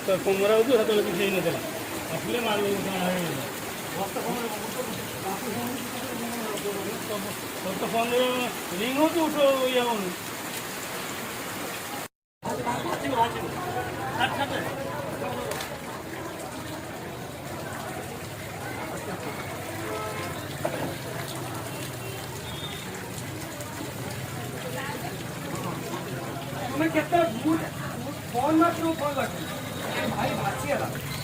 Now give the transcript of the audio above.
କମରା ହେଉଛି ସେତେବେଳେ କିଛି ହେଇନଥିଲା ଆସିଲେ ମାଲ ହେଇଗଲା ତ ଫୋନ୍ରେ ରିଙ୍ଗ ହେଉଛି ଇଏ ହେଉନି तुम्हें कितना फोन मत लो फोन लगे भाई भासी है